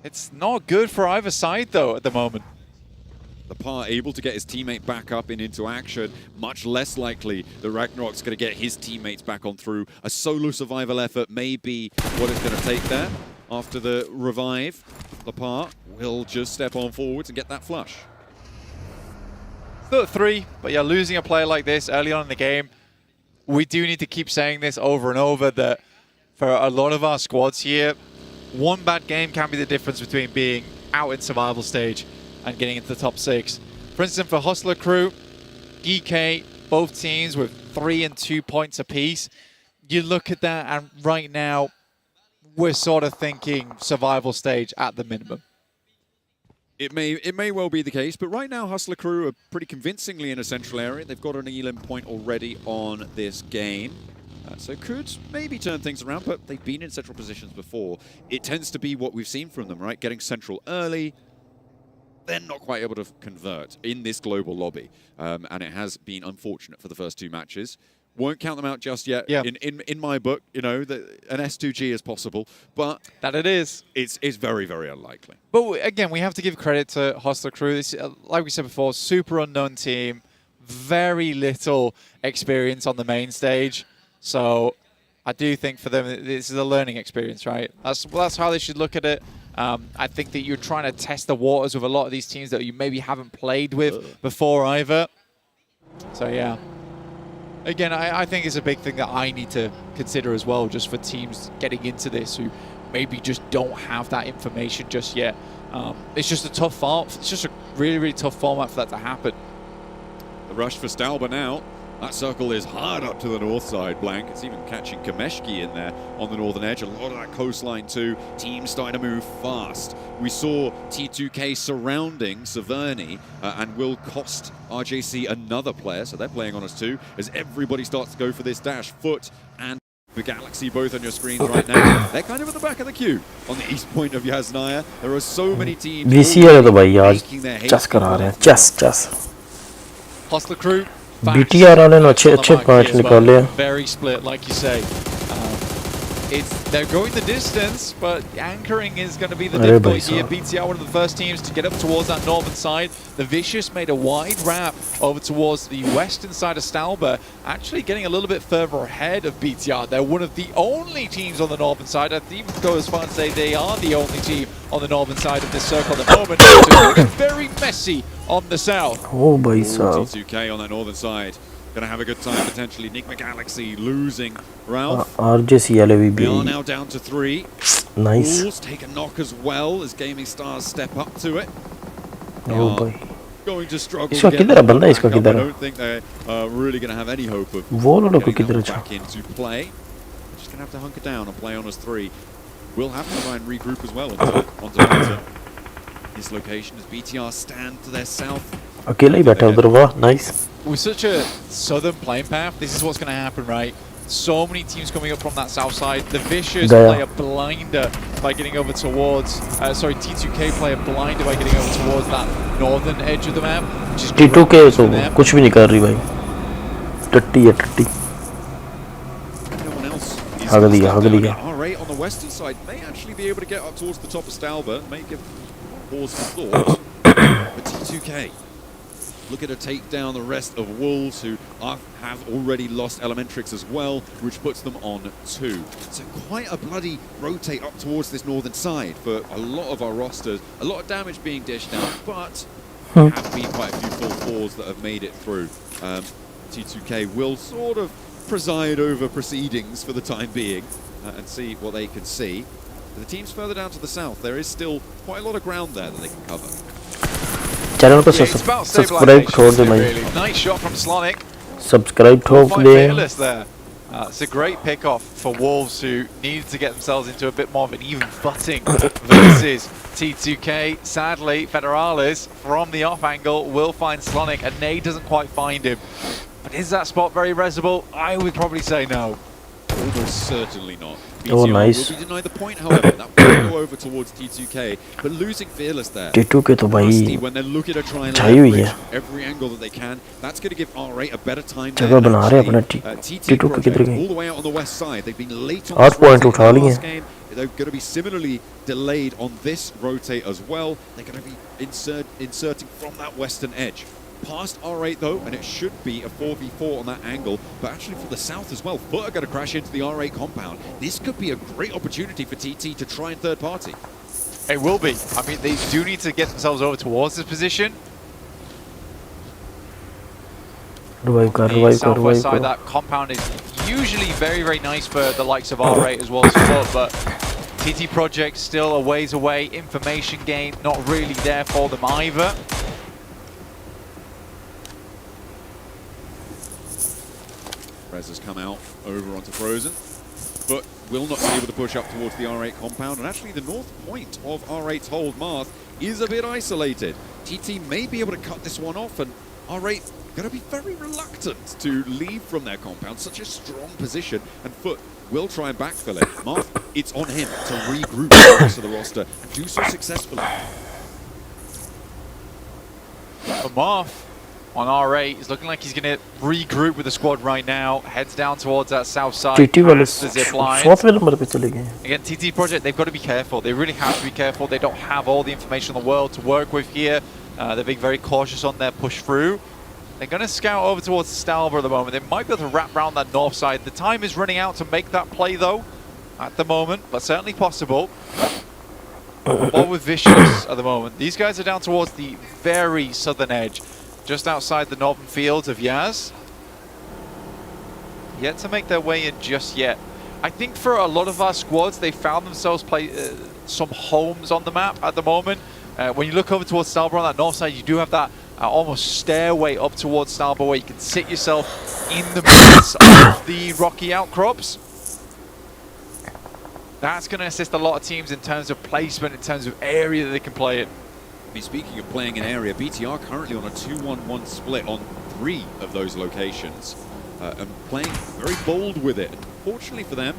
It's not good for either side, though, at the moment. The PAR able to get his teammate back up and into action. Much less likely that Ragnarok's going to get his teammates back on through. A solo survival effort may be what it's going to take there. After the revive, the PAR will just step on forwards and get that flush. Still at 3, but yeah, losing a player like this early on in the game, we do need to keep saying this over and over that for a lot of our squads here, one bad game can be the difference between being out in survival stage and getting into the top 6. For instance, for Hustler Crew, EK, both teams with 3 and 2 points apiece. You look at that, and right now, we're sort of thinking survival stage at the minimum. It may well be the case, but right now Hustler Crew are pretty convincingly in a central area. They've got an elim point already on this game. So could maybe turn things around, but they've been in central positions before. It tends to be what we've seen from them, right? Getting central early, then not quite able to convert in this global lobby. And it has been unfortunate for the first 2 matches. Won't count them out just yet. Yeah. In my book, you know, an S2G is possible, but that it is. It's very, very unlikely. But again, we have to give credit to Hustler Crew. This, like we said before, super unknown team, very little experience on the main stage. So I do think for them, this is a learning experience, right? That's how they should look at it. I think that you're trying to test the waters with a lot of these teams that you maybe haven't played with before either. So yeah. Again, I think it's a big thing that I need to consider as well, just for teams getting into this who maybe just don't have that information just yet. It's just a tough format. It's just a really, really tough format for that to happen. The rush for Stalber now. That circle is hard up to the north side, Blank. It's even catching Kameshki in there on the northern edge. A lot of that coastline too. Teams starting to move fast. We saw T2K surrounding Severny and will cost RJC another player. So they're playing on us too, as everybody starts to go for this dash. Foot and the Galaxy both on your screens right now. They're kind of at the back of the queue on the east point of Yasnaya. There are so many teams making their Hustler Crew. BTR वाले ने अच्छे points निकाले हैं. Very split, like you say. They're going the distance, but anchoring is going to be the difficulty here. BTR, one of the first teams to get up towards that northern side. The Vicious made a wide wrap over towards the western side of Stalber, actually getting a little bit further ahead of BTR. They're one of the only teams on the northern side. I'd even go as far as to say they are the only team on the northern side of this circle at the moment. It's very messy on the south. Oh, boy, so T2K on that northern side. Gonna have a good time potentially. Enigma Galaxy losing Ralph. RJC They are now down to 3. Nice. Bulls take a knock as well as Gaming Stars step up to it. Oh boy. Going to struggle. इसका किधर है बंदा? इसका किधर है? I don't think they're really gonna have any hope of वो लोगों को getting किधर that है? back into play. Just gonna have to hunker down and play on as 3. We'll have to try and regroup as well onto this location as BTR stand to their south. अकेला ही बैठा उधर. वाह, nice. With such a southern playing path, this is what's going to happen, right? So many teams coming up from that south side. The Vicious play a blinder by getting over towards, T2K play a blinder by getting over towards that northern edge of the map. T2K तो कुछ भी नहीं कर रही भाई. टट्टी है टट्टी. हग दिया. Alright, on the western side may actually be able to get up towards the top of Stalber. May give pause for thought. But T2K look at a take down the rest of Wolves, who have already lost Elementrix as well, which puts them on 2. So quite a bloody rotate up towards this northern side for a lot of our rosters. A lot of damage being dished out, but have been quite a few full 4s that have made it through. T2K will sort of preside over proceedings for the time being and see what they can see. For the teams further down to the south, there is still quite a lot of ground there that they can cover. Channel को subscribe ठोक दे भाई. Nice shot from Slonic. Subscribe ठोक दे. It's a great pick-off for Wolves, who needed to get themselves into a bit more of an even footing versus T2K. Sadly, Federalis, from the off angle, will find Slonic, and Nade doesn't quite find him. But is that spot very resable? I would probably say no. Almost certainly not. Oh, nice. Will be denied the point, however. That will go over towards T2K, but losing Fearless there. T2K तो भाई when they're looking to try and leverage every angle that they can, that's going to give R8 a better time. जगह बना रहे अपना T2K किधर गई? All the way out on the west side. They've been late on 8 point उठा लिए. they're going to be similarly delayed on this rotate as well. They're going to be inserting from that western edge. Past R8 though, and it should be a 4v4 on that angle, but actually for the south as well, Foot are going to crash into the R8 compound. This could be a great opportunity for TT to try and third party. It will be. I mean, they do need to get themselves over towards this position. The southwest side, that compound is usually very, very nice for the likes of R8 as well as Foot, but TT Project still a ways away. Information gain not really there for them either. Rez has come out over onto Frozen, but will not be able to push up towards the R8 compound. And actually the north point of R8's hold Marth is a bit isolated. TT may be able to cut this one off, and R8 going to be very reluctant to leave from their compound. Such a strong position, and Foot will try and backfill it. Marth, it's on him to regroup the rest of the roster and do so successfully. For Marth on R8, it's looking like he's going to regroup with the squad right now. Heads down towards that south side. The zip line. Again, TT Project, they've got to be careful. They really have to be careful. They don't have all the information in the world to work with here. They're being very cautious on their push through. They're going to scout over towards Stalber at the moment. They might be able to wrap around that north side. The time is running out to make that play, though, at the moment, but certainly possible. Ball with Vicious at the moment. These guys are down towards the very southern edge, just outside the northern fields of Yaz. Yet to make their way in just yet. I think for a lot of our squads, they found themselves play some homes on the map at the moment. When you look over towards Stalber on that north side, you do have that almost stairway up towards Stalber where you can sit yourself in the midst of the rocky outcrops. That's going to assist a lot of teams in terms of placement, in terms of area that they can play in. I mean, speaking of playing in area, BTR currently on a 2-1-1 split on 3 of those locations, and playing very bold with it. Fortunately for them,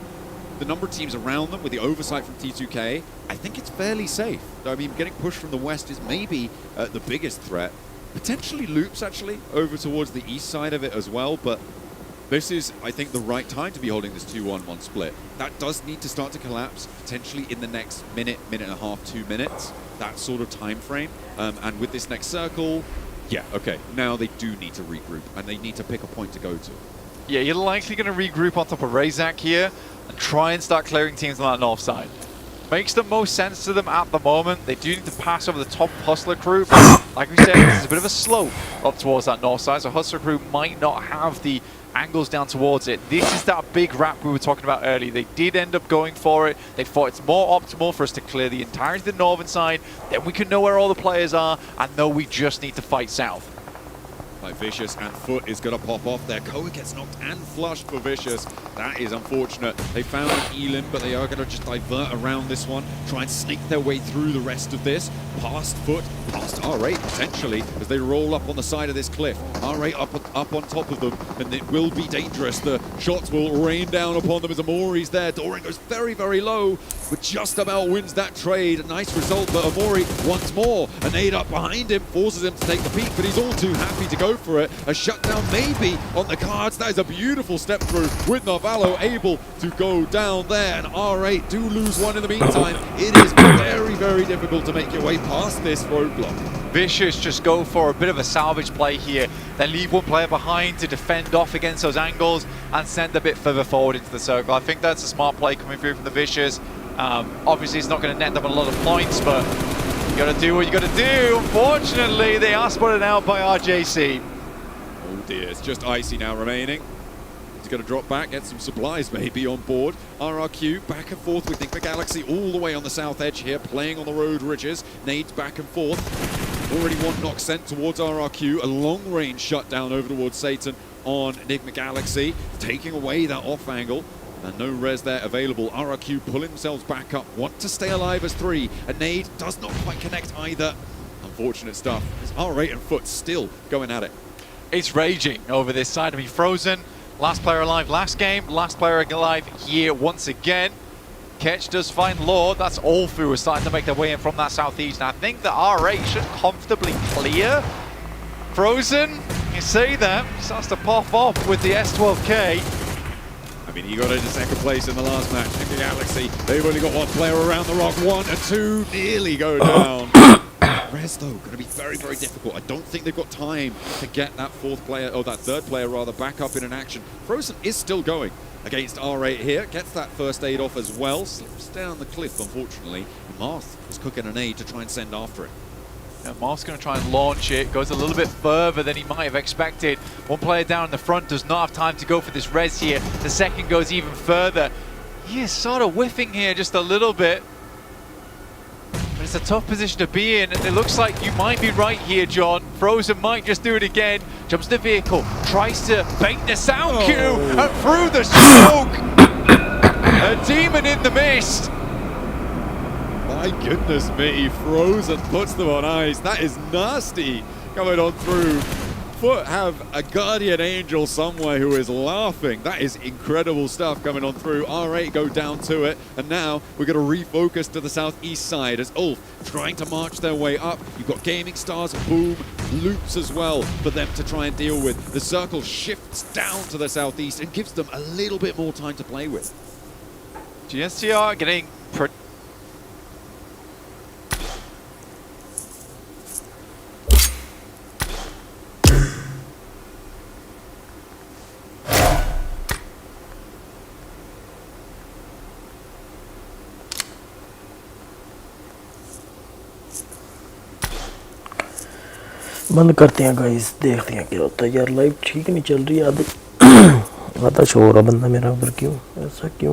the number of teams around them with the oversight from T2K, I think it's fairly safe. I mean, getting pushed from the west is maybe the biggest threat. Potentially loops, actually, over towards the east side of it as well, but this is, I think, the right time to be holding this 2-1-1 split. That does need to start to collapse, potentially in the next minute, minute and a half, 2 minutes, that sort of time frame. And with this next circle, yeah, okay, now they do need to regroup, and they need to pick a point to go to. Yeah, you're likely going to regroup on top of Razak here and try and start clearing teams on that north side. Makes the most sense to them at the moment. They do need to pass over the top Hustler crew. But like we said, there's a bit of a slope up towards that north side, so Hustler crew might not have the angles down towards it. This is that big wrap we were talking about earlier. They did end up going for it. They thought it's more optimal for us to clear the entirety of the northern side. Then we can know where all the players are and know we just need to fight south. Like Vicious, and Foot is going to pop off there. Koa gets knocked and flushed for Vicious. That is unfortunate. They found an Elim, but they are going to just divert around this one, try and sneak their way through the rest of this. Past Foot, past R8 potentially, as they roll up on the side of this cliff. R8 up on top of them, and it will be dangerous. The shots will rain down upon them as Amori's there. Doran goes very, very low, but just about wins that trade. A nice result, but Amori once more. A nade up behind him, forces him to take the peak, but he's all too happy to go for it. A shutdown maybe on the cards. That is a beautiful step through with Narvalo able to go down there, and R8 do lose one in the meantime. It is very, very difficult to make your way past this roadblock. Vicious just go for a bit of a salvage play here. They leave one player behind to defend off against those angles and send a bit further forward into the circle. I think that's a smart play coming through from the Vicious. Obviously it's not going to net them a lot of points, but you got to do what you got to do. Unfortunately, they are spotted out by RJC. Oh dear, it's just Icy now remaining. He's going to drop back, get some supplies maybe on board. RRQ back and forth with Enigma Galaxy all the way on the south edge here, playing on the road ridges. Nades back and forth. Already one knock sent towards RRQ. A long range shutdown over towards Satan on Enigma Galaxy, taking away that off angle. And no res there available. RRQ pulling themselves back up, want to stay alive as 3. A nade does not quite connect either. Unfortunate stuff. As R8 and Foot still going at it. It's raging over this side. I mean, Frozen, last player alive last game, last player alive here once again. Ketch does find Lord. That's all through. We're starting to make their way in from that southeast. And I think that R8 should comfortably clear. Frozen, you say that, starts to pop off with the S12K. I I mean, he got into second place in the last match. Nickel Galaxy, they've only got one player around the rock. 1 and 2 nearly go down. Res, though, going to be very, very difficult. I don't think they've got time to get that fourth player, or that third player rather, back up in an action. Frozen is still going against R8 here. Gets that first aid off as well. Slips down the cliff, unfortunately. Marth is cooking an aid to try and send after it. Yeah, Marth's going to try and launch it. Goes a little bit further than he might have expected. One player down in the front does not have time to go for this res here. The second goes even further. He is sort of whiffing here just a little bit. But it's a tough position to be in, and it looks like you might be right here, John. Frozen might just do it again. Jumps the vehicle, tries to bait the sound cue, and through the smoke, a demon in the mist. My goodness me, Frozen puts them on ice. That is nasty coming on through. Foot have a guardian angel somewhere who is laughing. That is incredible stuff coming on through. R8 go down to it, and now we're going to refocus to the southeast side as Ulf trying to march their way up. You've got Gaming Stars, Boom, Loops as well for them to try and deal with. The circle shifts down to the southeast and gives them a little bit more time to play with. GSTR getting बंद करते हैं guys, देखते हैं क्या होता है यार। Live ठीक नहीं चल रही है, आधा शोर है बंदा मेरा ऊपर। क्यों ऐसा, क्यों?